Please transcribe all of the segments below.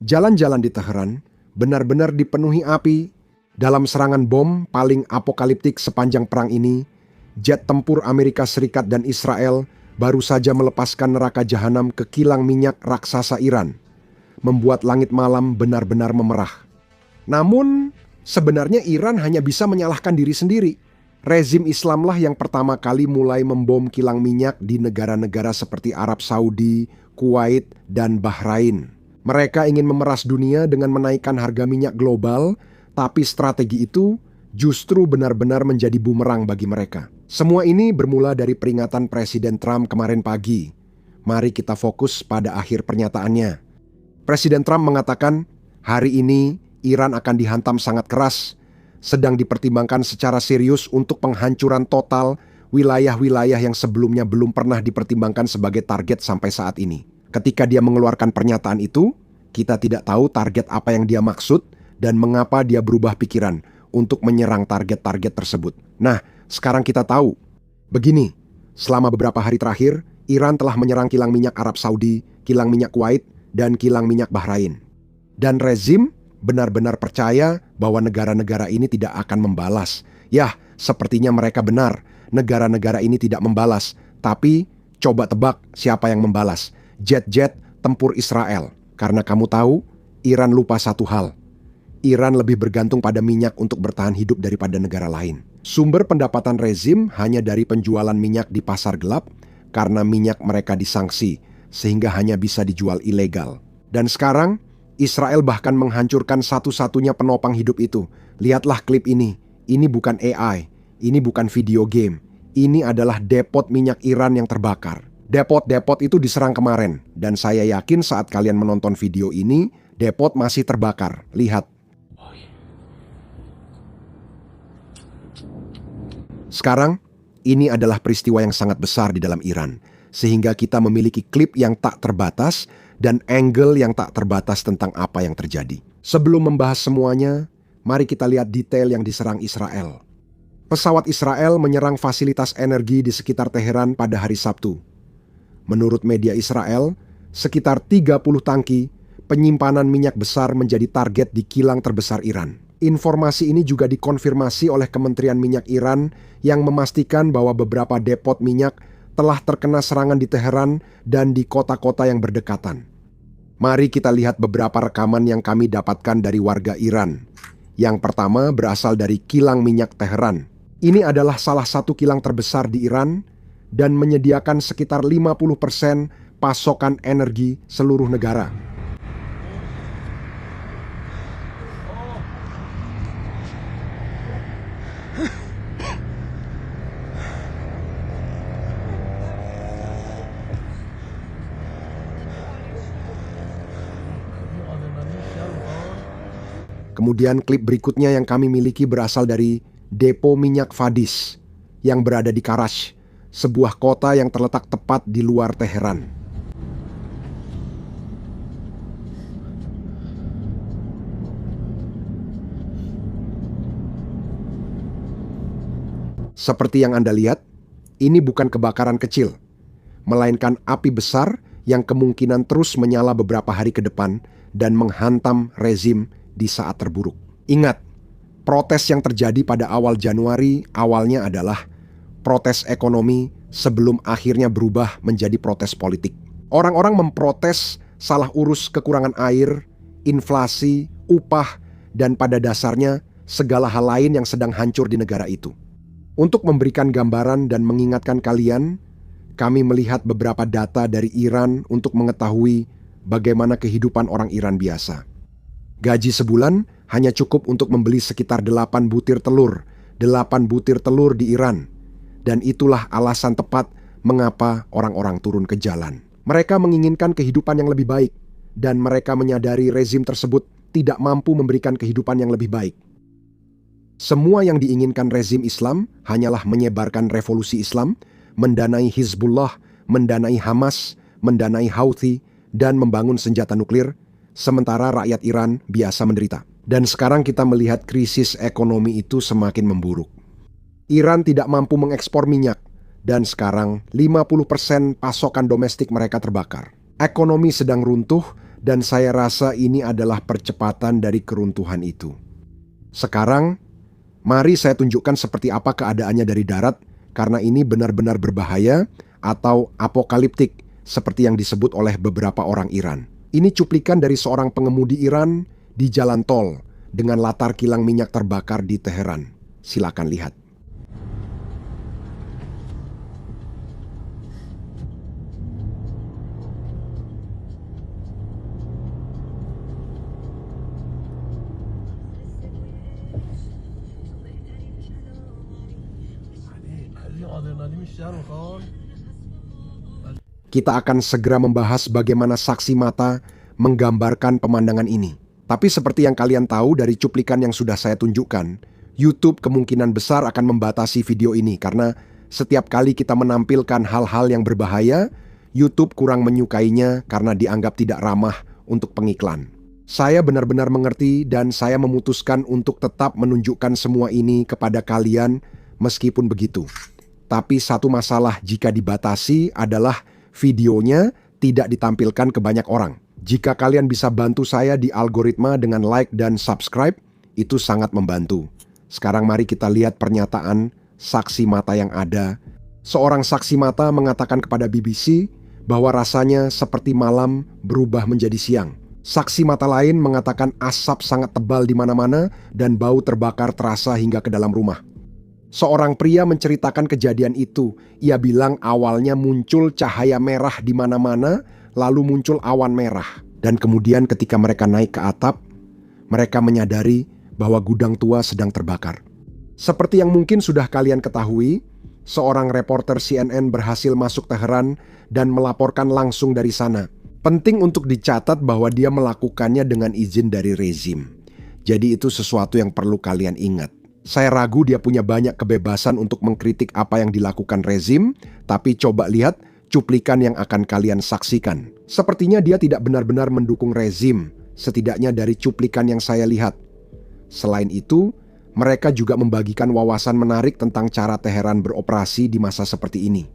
Jalan-jalan di Teheran benar-benar dipenuhi api. Dalam serangan bom paling apokaliptik sepanjang perang ini, jet tempur Amerika Serikat dan Israel baru saja melepaskan neraka jahanam ke kilang minyak raksasa Iran, membuat langit malam benar-benar memerah. Namun, sebenarnya Iran hanya bisa menyalahkan diri sendiri. Rezim Islamlah yang pertama kali mulai membom kilang minyak di negara-negara seperti Arab Saudi, Kuwait, dan Bahrain. Mereka ingin memeras dunia dengan menaikkan harga minyak global, tapi strategi itu justru benar-benar menjadi bumerang bagi mereka. Semua ini bermula dari peringatan Presiden Trump kemarin pagi. Mari kita fokus pada akhir pernyataannya. Presiden Trump mengatakan, hari ini Iran akan dihantam sangat keras, sedang dipertimbangkan secara serius untuk penghancuran total wilayah-wilayah yang sebelumnya belum pernah dipertimbangkan sebagai target sampai saat ini. Ketika dia mengeluarkan pernyataan itu, kita tidak tahu target apa yang dia maksud dan mengapa dia berubah pikiran untuk menyerang target-target tersebut. Nah, sekarang kita tahu. Begini, selama beberapa hari terakhir, Iran telah menyerang kilang minyak Arab Saudi, kilang minyak Kuwait, dan kilang minyak Bahrain. Dan rezim benar-benar percaya bahwa negara-negara ini tidak akan membalas. Yah, sepertinya mereka benar. Negara-negara ini tidak membalas. Tapi, coba tebak siapa yang membalas. Jet-jet tempur Israel. Karena kamu tahu, Iran lupa satu hal. Iran lebih bergantung pada minyak untuk bertahan hidup daripada negara lain. Sumber pendapatan rezim hanya dari penjualan minyak di pasar gelap karena minyak mereka disanksi, sehingga hanya bisa dijual ilegal. Dan sekarang, Israel bahkan menghancurkan satu-satunya penopang hidup itu. Lihatlah klip ini. Ini bukan AI, ini bukan video game. Ini adalah depot minyak Iran yang terbakar. Depot-depot itu diserang kemarin, dan saya yakin saat kalian menonton video ini, depot masih terbakar. Lihat. Sekarang, ini adalah peristiwa yang sangat besar di dalam Iran, sehingga kita memiliki klip yang tak terbatas dan angle yang tak terbatas tentang apa yang terjadi. Sebelum membahas semuanya, mari kita lihat detail yang diserang Israel. Pesawat Israel menyerang fasilitas energi di sekitar Teheran pada hari Sabtu. Menurut media Israel, sekitar 30 tangki penyimpanan minyak besar menjadi target di kilang terbesar Iran. Informasi ini juga dikonfirmasi oleh Kementerian Minyak Iran yang memastikan bahwa beberapa depot minyak telah terkena serangan di Teheran dan di kota-kota yang berdekatan. Mari kita lihat beberapa rekaman yang kami dapatkan dari warga Iran. Yang pertama berasal dari kilang minyak Teheran. Ini adalah salah satu kilang terbesar di Iran dan menyediakan sekitar 50% pasokan energi seluruh negara. Kemudian klip berikutnya yang kami miliki berasal dari depo minyak Fadis yang berada di Karash, sebuah kota yang terletak tepat di luar Teheran. Seperti yang Anda lihat, ini bukan kebakaran kecil, melainkan api besar yang kemungkinan terus menyala beberapa hari ke depan dan menghantam rezim di saat terburuk. Ingat, protes yang terjadi pada awal Januari awalnya adalah protes ekonomi sebelum akhirnya berubah menjadi protes politik. Orang-orang memprotes salah urus kekurangan air, inflasi, upah, dan pada dasarnya segala hal lain yang sedang hancur di negara itu. Untuk memberikan gambaran dan mengingatkan kalian, kami melihat beberapa data dari Iran untuk mengetahui bagaimana kehidupan orang Iran biasa. Gaji sebulan hanya cukup untuk membeli sekitar 8 butir telur. 8 butir telur di Iran. Dan itulah alasan tepat mengapa orang-orang turun ke jalan. Mereka menginginkan kehidupan yang lebih baik. Dan mereka menyadari rezim tersebut tidak mampu memberikan kehidupan yang lebih baik. Semua yang diinginkan rezim Islam hanyalah menyebarkan revolusi Islam, mendanai Hizbullah, mendanai Hamas, mendanai Houthi, dan membangun senjata nuklir, sementara rakyat Iran biasa menderita. Dan sekarang kita melihat krisis ekonomi itu semakin memburuk. Iran tidak mampu mengekspor minyak, dan sekarang 50% pasokan domestik mereka terbakar. Ekonomi sedang runtuh, dan saya rasa ini adalah percepatan dari keruntuhan itu. Sekarang, mari saya tunjukkan seperti apa keadaannya dari darat, karena ini benar-benar berbahaya atau apokaliptik, seperti yang disebut oleh beberapa orang Iran. Ini cuplikan dari seorang pengemudi Iran di jalan tol dengan latar kilang minyak terbakar di Teheran. Silakan lihat. Kita akan segera membahas bagaimana saksi mata menggambarkan pemandangan ini. Tapi seperti yang kalian tahu dari cuplikan yang sudah saya tunjukkan, YouTube kemungkinan besar akan membatasi video ini karena setiap kali kita menampilkan hal-hal yang berbahaya, YouTube kurang menyukainya karena dianggap tidak ramah untuk pengiklan. Saya benar-benar mengerti dan saya memutuskan untuk tetap menunjukkan semua ini kepada kalian meskipun begitu. Tapi satu masalah jika dibatasi adalah videonya tidak ditampilkan ke banyak orang. Jika kalian bisa bantu saya di algoritma dengan like dan subscribe, itu sangat membantu. Sekarang mari kita lihat pernyataan saksi mata yang ada. Seorang saksi mata mengatakan kepada BBC bahwa rasanya seperti malam berubah menjadi siang. Saksi mata lain mengatakan asap sangat tebal di mana-mana dan bau terbakar terasa hingga ke dalam rumah. Seorang pria menceritakan kejadian itu. Ia bilang awalnya muncul cahaya merah di mana-mana, lalu muncul awan merah. Dan kemudian ketika mereka naik ke atap, mereka menyadari bahwa gudang tua sedang terbakar. Seperti yang mungkin sudah kalian ketahui, seorang reporter CNN berhasil masuk Teheran dan melaporkan langsung dari sana. Penting untuk dicatat bahwa dia melakukannya dengan izin dari rezim. Jadi itu sesuatu yang perlu kalian ingat. Saya ragu dia punya banyak kebebasan untuk mengkritik apa yang dilakukan rezim, tapi coba lihat cuplikan yang akan kalian saksikan. Sepertinya dia tidak benar-benar mendukung rezim, setidaknya dari cuplikan yang saya lihat. Selain itu, mereka juga membagikan wawasan menarik tentang cara Teheran beroperasi di masa seperti ini.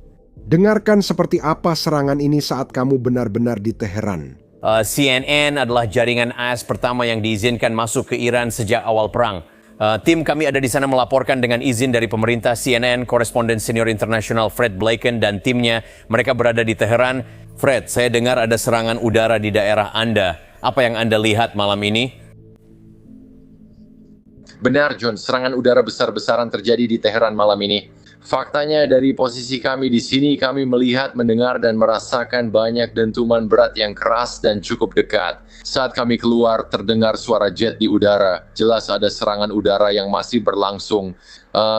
Dengarkan seperti apa serangan ini saat kamu benar-benar di Teheran. CNN adalah jaringan AS pertama yang diizinkan masuk ke Iran sejak awal perang. Tim kami ada di sana melaporkan dengan izin dari pemerintah. CNN, koresponden senior internasional Fred Blaken dan timnya, mereka berada di Teheran. Fred, saya dengar ada serangan udara di daerah Anda. Apa yang Anda lihat malam ini? Benar, John. Serangan udara besar-besaran terjadi di Teheran malam ini. Faktanya dari posisi kami di sini, kami melihat, mendengar, dan merasakan banyak dentuman berat yang keras dan cukup dekat. Saat kami keluar, terdengar suara jet di udara. Jelas ada serangan udara yang masih berlangsung.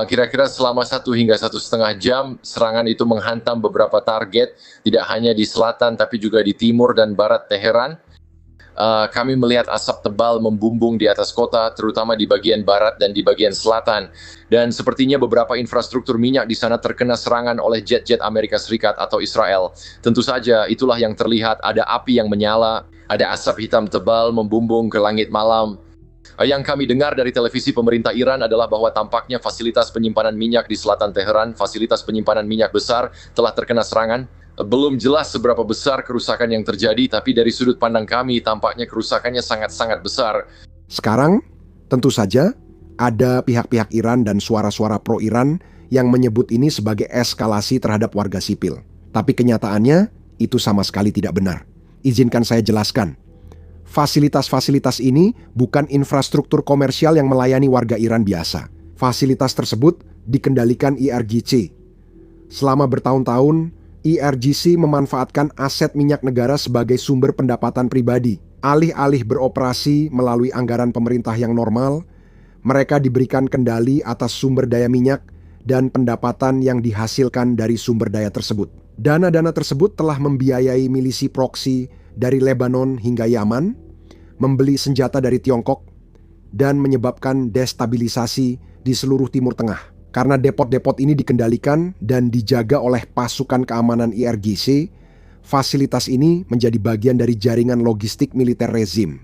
Kira-kira selama 1 hingga 1,5 jam, serangan itu menghantam beberapa target, tidak hanya di selatan, tapi juga di timur dan barat Teheran. Kami melihat asap tebal membumbung di atas kota, terutama di bagian barat dan di bagian selatan. Dan sepertinya beberapa infrastruktur minyak di sana terkena serangan oleh jet-jet Amerika Serikat atau Israel. Tentu saja itulah yang terlihat, ada api yang menyala, ada asap hitam tebal membumbung ke langit malam. Yang kami dengar dari televisi pemerintah Iran adalah bahwa tampaknya fasilitas penyimpanan minyak di selatan Teheran, fasilitas penyimpanan minyak besar, telah terkena serangan. Belum jelas seberapa besar kerusakan yang terjadi, tapi dari sudut pandang kami tampaknya kerusakannya sangat-sangat besar. Sekarang, tentu saja, ada pihak-pihak Iran dan suara-suara pro-Iran yang menyebut ini sebagai eskalasi terhadap warga sipil. Tapi kenyataannya, itu sama sekali tidak benar. Izinkan saya jelaskan. Fasilitas-fasilitas ini bukan infrastruktur komersial yang melayani warga Iran biasa. Fasilitas tersebut dikendalikan IRGC. Selama bertahun-tahun, IRGC memanfaatkan aset minyak negara sebagai sumber pendapatan pribadi. Alih-alih beroperasi melalui anggaran pemerintah yang normal, mereka diberikan kendali atas sumber daya minyak dan pendapatan yang dihasilkan dari sumber daya tersebut. Dana-dana tersebut telah membiayai milisi proksi dari Lebanon hingga Yaman, membeli senjata dari Tiongkok, dan menyebabkan destabilisasi di seluruh Timur Tengah. Karena depot-depot ini dikendalikan dan dijaga oleh pasukan keamanan IRGC, fasilitas ini menjadi bagian dari jaringan logistik militer rezim.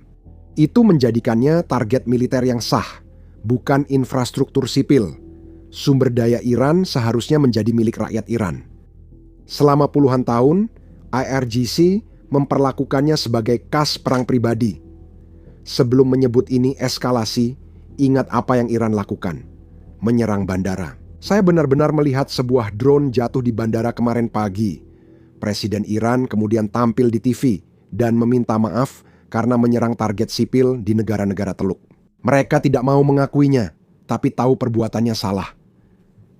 Itu menjadikannya target militer yang sah, bukan infrastruktur sipil. Sumber daya Iran seharusnya menjadi milik rakyat Iran. Selama puluhan tahun, IRGC memperlakukannya sebagai kas perang pribadi. Sebelum menyebut ini eskalasi, ingat apa yang Iran lakukan. Menyerang bandara. Saya benar-benar melihat sebuah drone jatuh di bandara kemarin pagi. Presiden Iran kemudian tampil di TV dan meminta maaf karena menyerang target sipil di negara-negara Teluk. Mereka tidak mau mengakuinya, tapi tahu perbuatannya salah.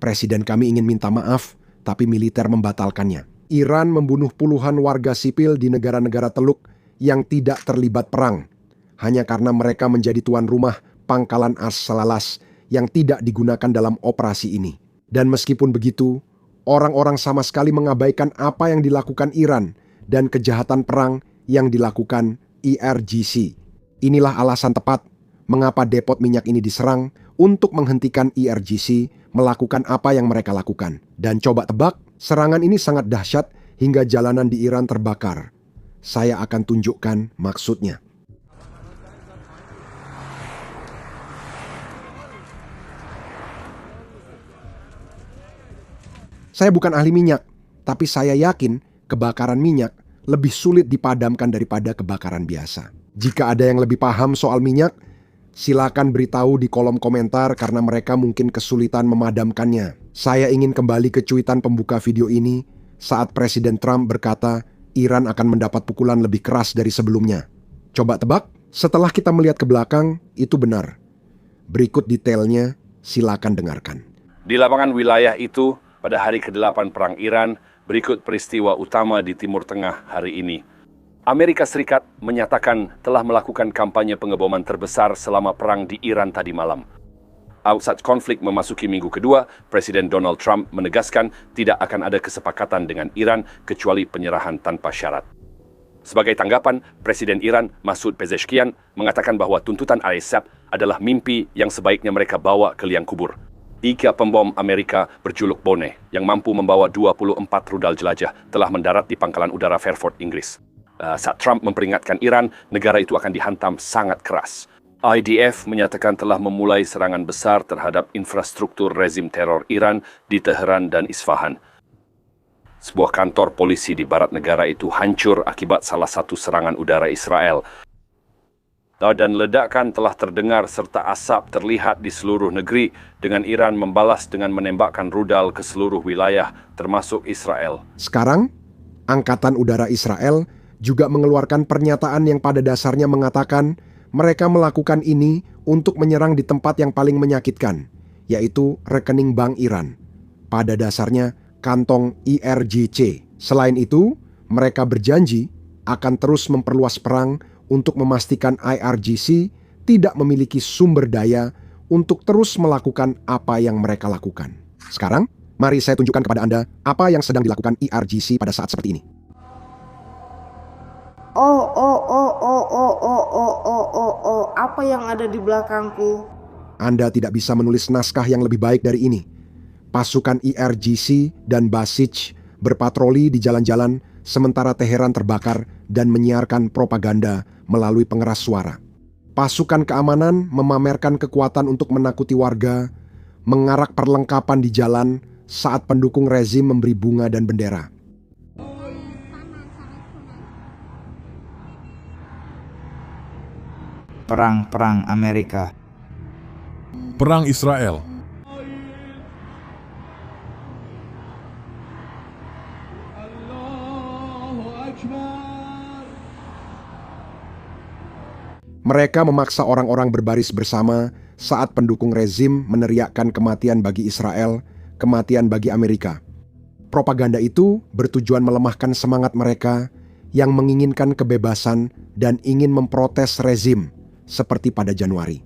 Presiden kami ingin minta maaf, tapi militer membatalkannya. Iran membunuh puluhan warga sipil di negara-negara Teluk yang tidak terlibat perang, hanya karena mereka menjadi tuan rumah pangkalan As-Salalas yang tidak digunakan dalam operasi ini. Dan meskipun begitu, orang-orang sama sekali mengabaikan apa yang dilakukan Iran dan kejahatan perang yang dilakukan IRGC. Inilah alasan tepat mengapa depot minyak ini diserang untuk menghentikan IRGC melakukan apa yang mereka lakukan. Dan coba tebak, serangan ini sangat dahsyat hingga jalanan di Iran terbakar. Saya akan tunjukkan maksudnya. Saya bukan ahli minyak, tapi saya yakin kebakaran minyak lebih sulit dipadamkan daripada kebakaran biasa. Jika ada yang lebih paham soal minyak, silakan beritahu di kolom komentar karena mereka mungkin kesulitan memadamkannya. Saya ingin kembali ke cuitan pembuka video ini saat Presiden Trump berkata Iran akan mendapat pukulan lebih keras dari sebelumnya. Coba tebak, setelah kita melihat ke belakang, itu benar. Berikut detailnya, silakan dengarkan. Di lapangan wilayah itu, pada hari ke-8 Perang Iran, berikut peristiwa utama di Timur Tengah hari ini. Amerika Serikat menyatakan telah melakukan kampanye pengeboman terbesar selama perang di Iran tadi malam. Saat konflik memasuki minggu kedua, Presiden Donald Trump menegaskan tidak akan ada kesepakatan dengan Iran kecuali penyerahan tanpa syarat. Sebagai tanggapan, Presiden Iran Masoud Pezeshkian mengatakan bahwa tuntutan ISAF adalah mimpi yang sebaiknya mereka bawa ke liang kubur. 3 pembom Amerika berjuluk Boneh yang mampu membawa 24 rudal jelajah telah mendarat di pangkalan udara Fairford, Inggris. Saat Trump memperingatkan Iran, negara itu akan dihantam sangat keras. IDF menyatakan telah memulai serangan besar terhadap infrastruktur rezim teror Iran di Teheran dan Isfahan. Sebuah kantor polisi di barat negara itu hancur akibat salah satu serangan udara Israel. Dan ledakan telah terdengar serta asap terlihat di seluruh negeri dengan Iran membalas dengan menembakkan rudal ke seluruh wilayah termasuk Israel. Sekarang, Angkatan Udara Israel juga mengeluarkan pernyataan yang pada dasarnya mengatakan mereka melakukan ini untuk menyerang di tempat yang paling menyakitkan, yaitu rekening bank Iran. Pada dasarnya, kantong IRGC. Selain itu, mereka berjanji akan terus memperluas perang untuk memastikan IRGC tidak memiliki sumber daya untuk terus melakukan apa yang mereka lakukan. Sekarang, mari saya tunjukkan kepada Anda apa yang sedang dilakukan IRGC pada saat seperti ini. Apa yang ada di belakangku? Anda tidak bisa menulis naskah yang lebih baik dari ini. Pasukan IRGC dan Basij berpatroli di jalan-jalan sementara Teheran terbakar dan menyiarkan propaganda melalui pengeras suara. Pasukan keamanan memamerkan kekuatan untuk menakuti warga, mengarak perlengkapan di jalan saat pendukung rezim memberi bunga dan bendera. Perang Amerika. Perang Israel. Mereka memaksa orang-orang berbaris bersama saat pendukung rezim meneriakkan kematian bagi Israel, kematian bagi Amerika. Propaganda itu bertujuan melemahkan semangat mereka yang menginginkan kebebasan dan ingin memprotes rezim seperti pada Januari.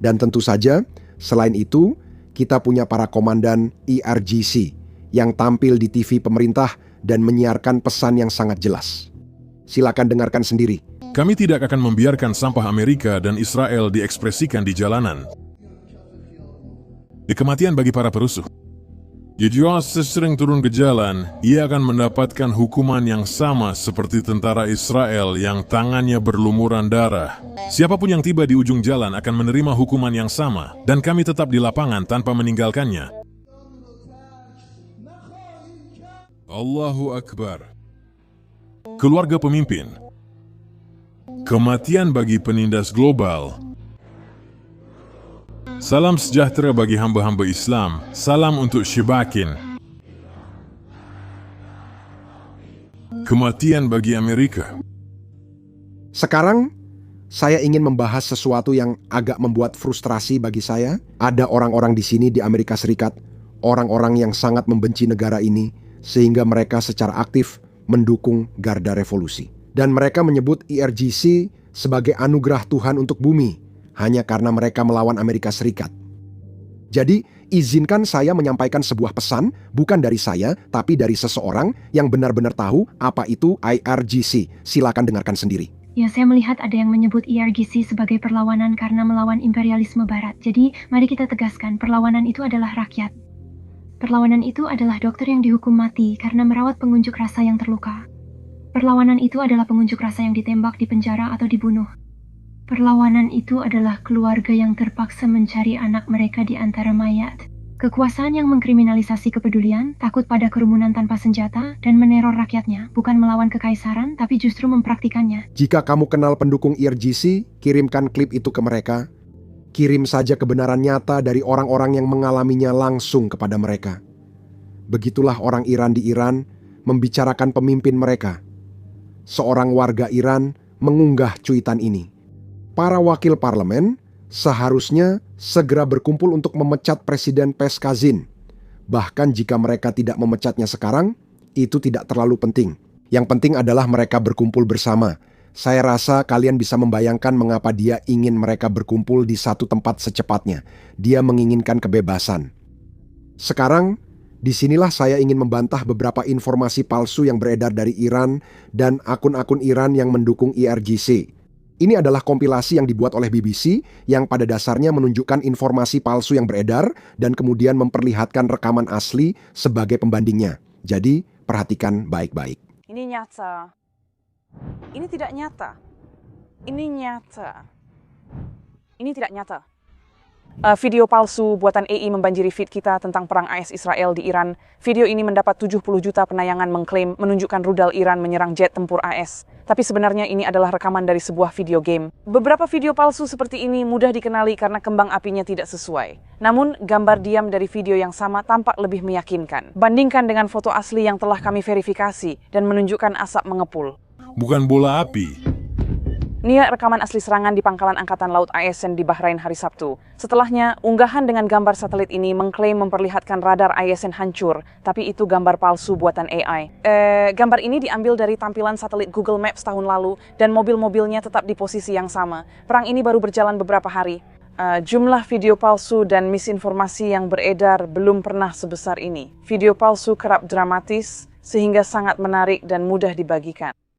Dan tentu saja, selain itu, kita punya para komandan IRGC yang tampil di TV pemerintah dan menyiarkan pesan yang sangat jelas. Silakan dengarkan sendiri. Kami tidak akan membiarkan sampah Amerika dan Israel diekspresikan di jalanan. Di kematian bagi para perusuh. Jika sesering turun ke jalan, ia akan mendapatkan hukuman yang sama seperti tentara Israel yang tangannya berlumuran darah. Siapapun yang tiba di ujung jalan akan menerima hukuman yang sama, dan kami tetap di lapangan tanpa meninggalkannya. Allahu Akbar. keluarga pemimpin, kematian bagi penindas global. Salam sejahtera bagi hamba-hamba Islam. Salam untuk Shibakin. Kematian bagi Amerika. Sekarang, saya ingin membahas sesuatu yang agak membuat frustrasi bagi saya. Ada orang-orang di sini di Amerika Serikat, orang-orang yang sangat membenci negara ini, sehingga mereka secara aktif mendukung Garda Revolusi. Dan mereka menyebut IRGC sebagai anugerah Tuhan untuk bumi, hanya karena mereka melawan Amerika Serikat. Jadi, izinkan saya menyampaikan sebuah pesan, bukan dari saya, tapi dari seseorang yang benar-benar tahu apa itu IRGC. Silakan dengarkan sendiri. Ya, saya melihat ada yang menyebut IRGC sebagai perlawanan karena melawan imperialisme barat. Jadi, mari kita tegaskan, perlawanan itu adalah rakyat. Perlawanan itu adalah dokter yang dihukum mati karena merawat pengunjuk rasa yang terluka. Perlawanan itu adalah pengunjuk rasa yang ditembak, dipenjara, atau dibunuh. Perlawanan itu adalah keluarga yang terpaksa mencari anak mereka di antara mayat. Kekuasaan yang mengkriminalisasi kepedulian, takut pada kerumunan tanpa senjata, dan meneror rakyatnya, bukan melawan kekaisaran, tapi justru mempraktikannya. Jika kamu kenal pendukung IRGC, kirimkan klip itu ke mereka. Kirim saja kebenaran nyata dari orang-orang yang mengalaminya langsung kepada mereka. Begitulah orang Iran di Iran membicarakan pemimpin mereka. Seorang warga Iran mengunggah cuitan ini. Para wakil parlemen seharusnya segera berkumpul untuk memecat Presiden Peskazin. Bahkan jika mereka tidak memecatnya sekarang, itu tidak terlalu penting. Yang penting adalah mereka berkumpul bersama. Saya rasa kalian bisa membayangkan mengapa dia ingin mereka berkumpul di satu tempat secepatnya. Dia menginginkan kebebasan. Sekarang, disinilah saya ingin membantah beberapa informasi palsu yang beredar dari Iran dan akun-akun Iran yang mendukung IRGC. Ini adalah kompilasi yang dibuat oleh BBC yang pada dasarnya menunjukkan informasi palsu yang beredar dan kemudian memperlihatkan rekaman asli sebagai pembandingnya. Jadi, perhatikan baik-baik. Ini nyata. Ini tidak nyata. Ini nyata. Ini tidak nyata. Video palsu buatan AI membanjiri feed kita tentang perang AS Israel di Iran. Video ini mendapat 70 juta penayangan mengklaim menunjukkan rudal Iran menyerang jet tempur AS. Tapi sebenarnya ini adalah rekaman dari sebuah video game. Beberapa video palsu seperti ini mudah dikenali karena kembang apinya tidak sesuai. Namun, gambar diam dari video yang sama tampak lebih meyakinkan. Bandingkan dengan foto asli yang telah kami verifikasi dan menunjukkan asap mengepul. Bukan bola api. Ini rekaman asli serangan di pangkalan Angkatan Laut ASN di Bahrain hari Sabtu. Setelahnya, unggahan dengan gambar satelit ini mengklaim memperlihatkan radar ASN hancur, tapi itu gambar palsu buatan AI. Gambar ini diambil dari tampilan satelit Google Maps tahun lalu, dan mobil-mobilnya tetap di posisi yang sama. Perang ini baru berjalan beberapa hari. Jumlah video palsu dan misinformasi yang beredar belum pernah sebesar ini. Video palsu kerap dramatis, sehingga sangat menarik dan mudah dibagikan.